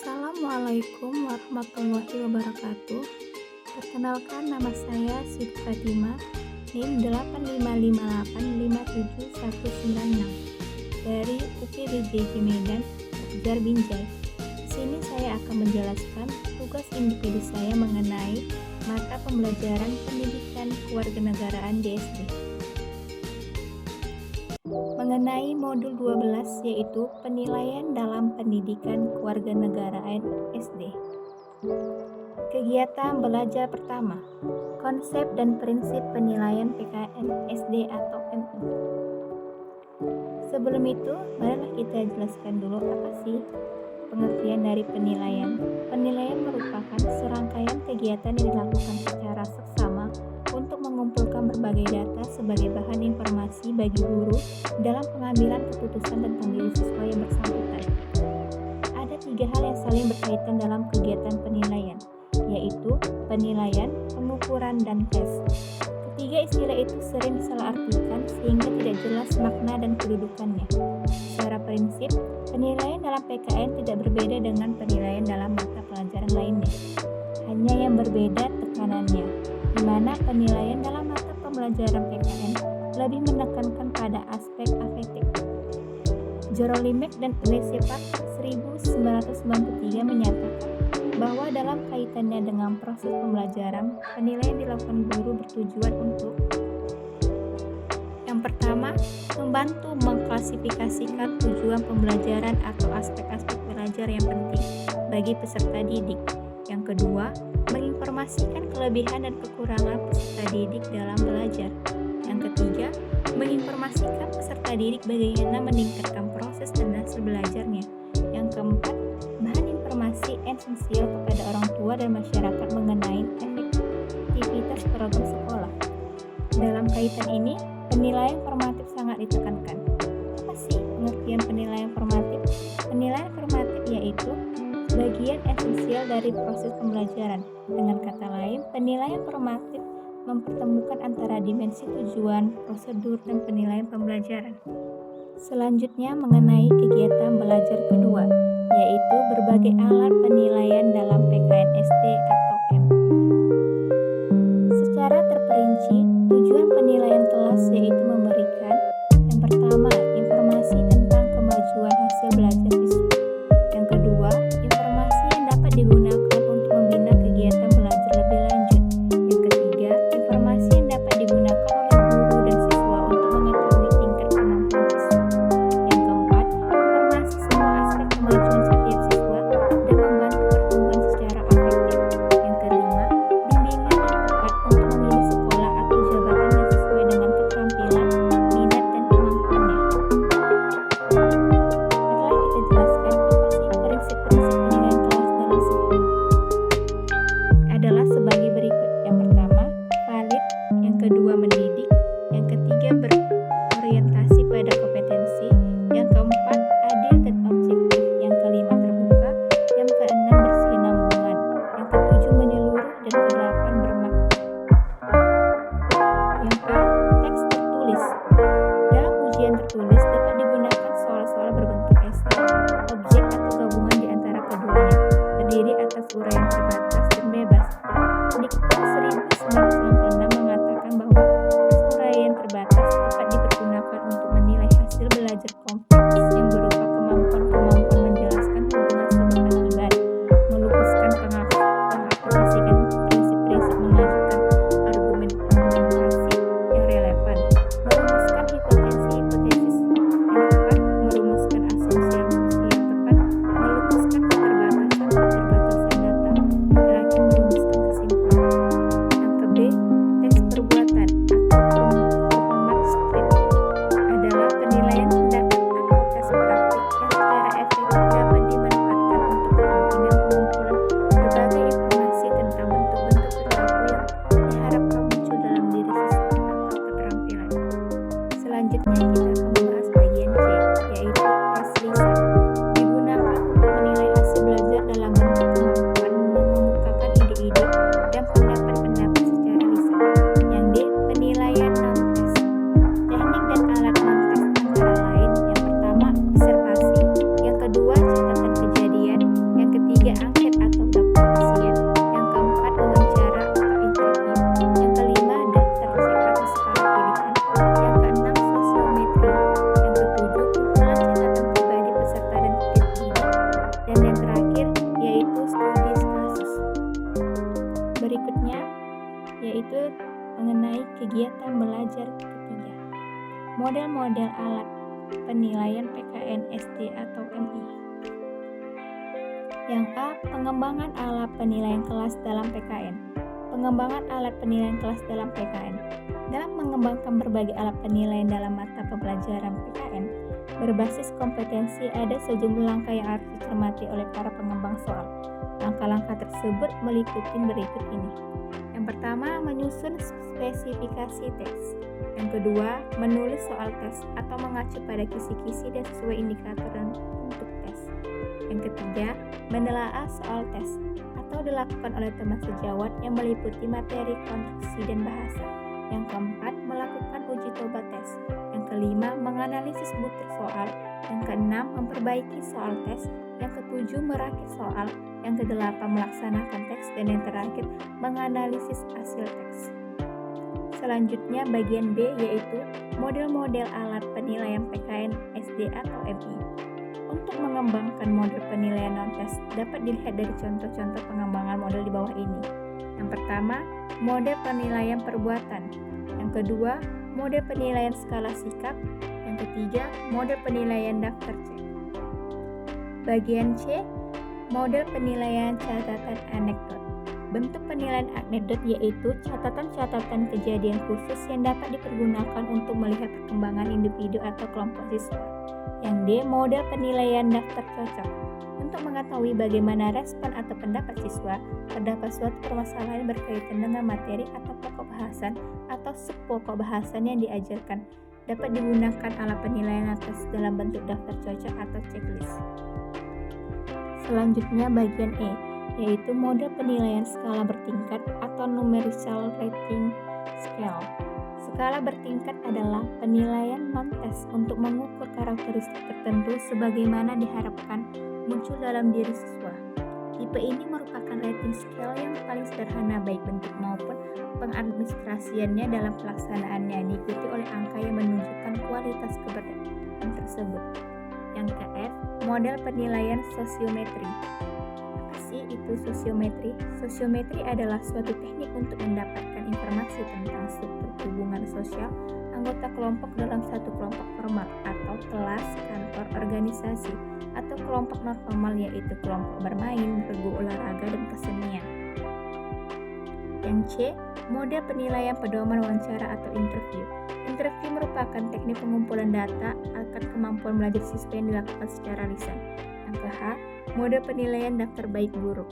Assalamualaikum warahmatullahi wabarakatuh. Perkenalkan, nama saya Siti Fatimah, NIM 855857196 dari UPBJJ Medan, Jar Binjai. Di sini saya akan menjelaskan tugas individu saya mengenai mata pembelajaran pendidikan kewarganegaraan di SD. Mengenai modul 12, yaitu penilaian dalam pendidikan kewarganegaraan SD. Kegiatan belajar pertama, konsep dan prinsip penilaian PKN SD atau MU. Sebelum itu, marilah kita jelaskan dulu apa sih pengertian dari penilaian. Penilaian merupakan serangkaian kegiatan yang dilakukan secara seksama untuk mengumpulkan berbagai data sebagai bahan informasi bagi guru dalam pengambilan keputusan tentang diri siswa yang bersangkutan. Ada 3 hal yang saling berkaitan dalam kegiatan penilaian, yaitu penilaian, pengukuran, dan tes. Ketiga istilah itu sering disalahartikan sehingga tidak jelas makna dan kedudukannya. Secara prinsip, penilaian dalam PKN tidak berbeda dengan penilaian dalam mata pelajaran lainnya. Hanya yang berbeda tekanannya, di mana penilaian dalam mata pembelajaran PKN lebih menekankan pada aspek afektif. Jerolimek dan Elsevier 1993 menyatakan bahwa dalam kaitannya dengan proses pembelajaran, penilaian dilakukan guru bertujuan untuk: yang pertama, membantu mengklasifikasikan tujuan pembelajaran atau aspek-aspek belajar yang penting bagi peserta didik. Yang kedua, menginformasikan kelebihan dan kekurangan peserta didik dalam belajar. Yang ketiga, menginformasikan peserta didik bagaimana meningkatkan proses dan hasil belajarnya. Yang keempat, bahan informasi esensial kepada orang tua dan masyarakat mengenai efektivitas program sekolah. Dalam kaitan ini, penilaian formatif sangat ditekankan. Apa sih pengertian penilaian formatif? Penilaian formatif yaitu bagian esensial dari proses pembelajaran. Dengan kata lain, penilaian formatif mempertemukan antara dimensi tujuan, prosedur, dan penilaian pembelajaran. Selanjutnya mengenai kegiatan belajar kedua, yaitu berbagai alat penilaian dalam PKN SD atau MU. Secara terperinci, tujuan penilaian kelas yaitu memberikan: yang pertama, informasi tentang kemajuan hasil belajar siswa. Yang kedua, informasi yang dapat digunakan untuk membina kegiatan belajar lebih lanjut. Yang ketiga, informasi yang dapat digunakan oleh guru dan siswa untuk mengetahui tingkat kemampuan siswa. Yang keempat, informasi semua aspek kemajuan setiap siswa dan membantu pertumbuhan secara afektif. Yang kelima, bimbingan yang tepat untuk memilih sekolah atau jabatan yang sesuai dengan keterampilan, minat, dan kemampuannya. Marilah kita jelaskan apa sih prinsip-prinsip penilaian kelas dalam sekolah. Dan yang terakhir yaitu studi kasus. Berikutnya yaitu mengenai kegiatan belajar ketiga. Model-model alat penilaian PKN SD atau MI. Yang A. Pengembangan alat penilaian kelas dalam PKN. Pengembangan alat penilaian kelas dalam PKN. Dalam mengembangkan berbagai alat penilaian dalam mata pembelajaran PKN berbasis kompetensi, ada sejumlah langkah yang harus dicermati oleh para pengembang soal. Langkah-langkah tersebut meliputi berikut ini. Yang pertama, menyusun spesifikasi tes. Yang kedua, menulis soal tes atau mengacu pada kisi-kisi dan sesuai indikator dan bentuk tes. Yang ketiga, menelaah soal tes atau dilakukan oleh teman sejawat yang meliputi materi, konstruksi, dan bahasa. Yang keempat, melakukan uji coba tes. Yang kelima, menganalisis butir soal. Yang keenam, memperbaiki soal tes. Yang ketujuh, merakit soal. Yang kedelapan, melaksanakan teks. Dan yang terakhir, menganalisis hasil teks. Selanjutnya bagian B yaitu model-model alat penilaian PKN SD atau MI. Untuk mengembangkan model penilaian non-tes dapat dilihat dari contoh-contoh pengembangan model di bawah ini. Yang pertama, model penilaian perbuatan. Yang kedua, model penilaian skala sikap. Yang ketiga, model penilaian daftar cek. Bagian C, model penilaian catatan anekdot. Bentuk penilaian anekdot yaitu catatan-catatan kejadian khusus yang dapat dipergunakan untuk melihat perkembangan individu atau kelompok siswa. Yang D, model penilaian daftar cocok. Untuk mengetahui bagaimana respon atau pendapat siswa terdapat suatu permasalahan berkaitan dengan materi atau pokok bahasan atau subpokok bahasan yang diajarkan, dapat digunakan alat penilaian atas dalam bentuk daftar cocok atau checklist. Selanjutnya bagian E, yaitu model penilaian skala bertingkat atau numerical rating scale. Skala bertingkat adalah penilaian non-tes untuk mengukur karakteristik tertentu sebagaimana diharapkan muncul dalam diri siswa. Tipe ini merupakan rating scale yang paling sederhana baik bentuk maupun pengadministrasiannya dalam pelaksanaannya, diikuti oleh angka yang menunjukkan kualitas keberadaan tersebut. Yang ke-F, model penilaian sosiometri. Itu sosiometri. Sosiometri adalah suatu teknik untuk mendapatkan informasi tentang struktur hubungan sosial anggota kelompok dalam satu kelompok formal atau kelas, kantor, organisasi, atau kelompok non formal yaitu kelompok bermain, regu, olahraga, dan kesenian. Yang C, model penilaian pedoman wawancara atau interview. Interview merupakan teknik pengumpulan data akan kemampuan belajar siswa yang dilakukan secara lisan. Yang ke-H, mode penilaian daftar baik buruk.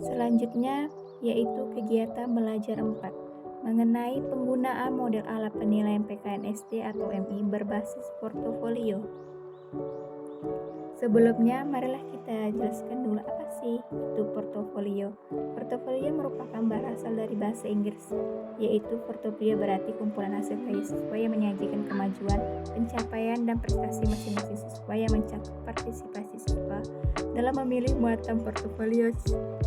Selanjutnya yaitu kegiatan belajar 4 mengenai penggunaan model alat penilaian PKN SD atau MI berbasis portofolio. Sebelumnya marilah kita jelaskan dulu apa sih itu portofolio. Portofolio merupakan berasal dari bahasa Inggris, yaitu portofolio berarti kumpulan hasil karya siswa yang menyajikan kemajuan, pencapaian, dan prestasi masing-masing siswa yang mencakup partisipasi siswa dalam memilih muatan portofolio,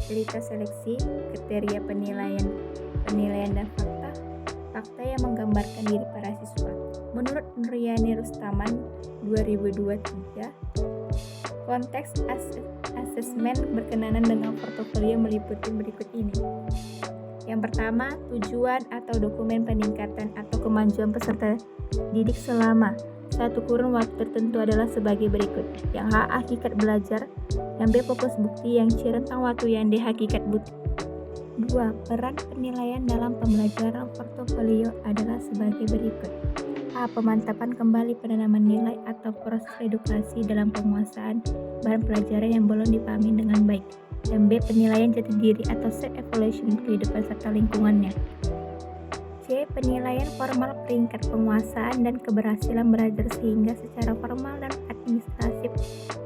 cerita seleksi, kriteria penilaian dan fakta yang menggambarkan diri para siswa. Menurut Nuriani Rustaman 2023, konteks asesmen berkenaan dengan portofolio meliputi berikut ini. Yang pertama, tujuan atau dokumen peningkatan atau kemajuan peserta didik selama satu kurun waktu tertentu adalah sebagai berikut. Yang A, hakikat belajar. Yang B, fokus bukti. Yang C, rentang waktu. Yang D, hakikat bukti. 2. Peran penilaian dalam pembelajaran portofolio adalah sebagai berikut. A. Pemantapan kembali penanaman nilai atau proses edukasi dalam penguasaan bahan pelajaran yang belum dipahami dengan baik. Yang B. Penilaian jati diri atau self-evaluation kehidupan serta lingkungannya. C. Penilaian formal peringkat penguasaan dan keberhasilan belajar sehingga secara formal dan administratif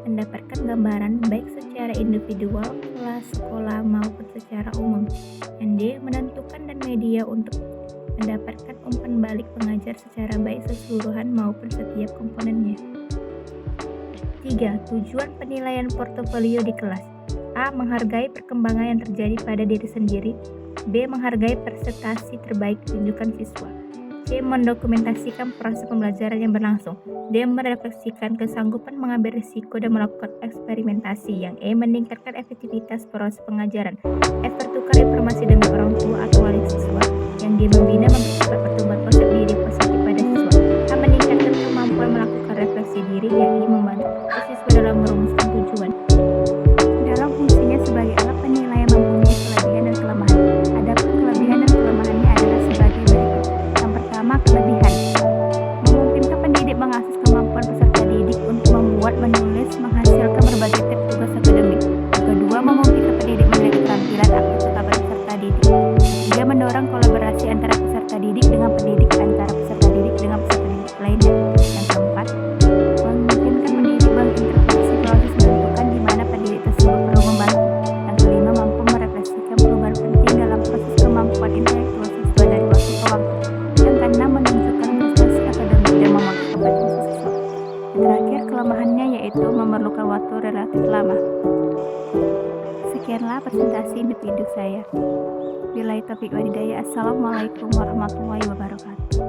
mendapatkan gambaran baik secara individual, kelas, sekolah maupun secara umum. Yang D. Menentukan dan media untuk mendapatkan umpan balik pengajar secara baik keseluruhan maupun setiap komponennya. 3. Tujuan penilaian portofolio di kelas. A. Menghargai perkembangan yang terjadi pada diri sendiri. B. Menghargai prestasi terbaik ditunjukkan siswa. C. Mendokumentasikan proses pembelajaran yang berlangsung. D. Merefleksikan kesanggupan mengambil risiko dan melakukan eksperimentasi. Yang E. Meningkatkan efektivitas proses pengajaran. F. Bertukar informasi dengan orang tua atau wali siswa. Yang D. Membina mempercepat pertumbuhan konsep diri positif pada siswa. A. Meningkatkan kemampuan melakukan refleksi diri. Yang I. Membantu siswa dalam merumuskan tujuan. Dalam fungsinya sebagai alat penilaian mempunyai kelebihan dan kelemahan. Adapun kelebihan dan kelemahannya adalah sebagai berikut. Yang pertama, kelebihan. Memungkinkan pendidik mengakses kemampuan peserta didik untuk membuat, menulis, menghasilkan berbagai tips tugas akademik. Yang kedua, memungkinkan pendidik menilai keterampilan aktif serta peserta didik. Ketiga, mendorong kolaborasi antara peserta didik dengan pendidik, antara peserta didik dengan peserta didik lainnya. Yang keempat, memungkinkan pendidik mengintervensi proses menentukan di mana pendidik tersebut perlu membantu. Yang kelima, mampu merefleksikan perubahan penting dalam proses kemampuan intelektual siswa dari waktu ke waktu. Yang keenam, menunjukkan prestasi akademik dan memakai kompetensi siswa. Yang terakhir, kelemahannya yaitu memerlukan waktu relatif lama. Sekianlah presentasi individu saya. Billahi taufiq wal hidayah. Assalamualaikum warahmatullahi wabarakatuh.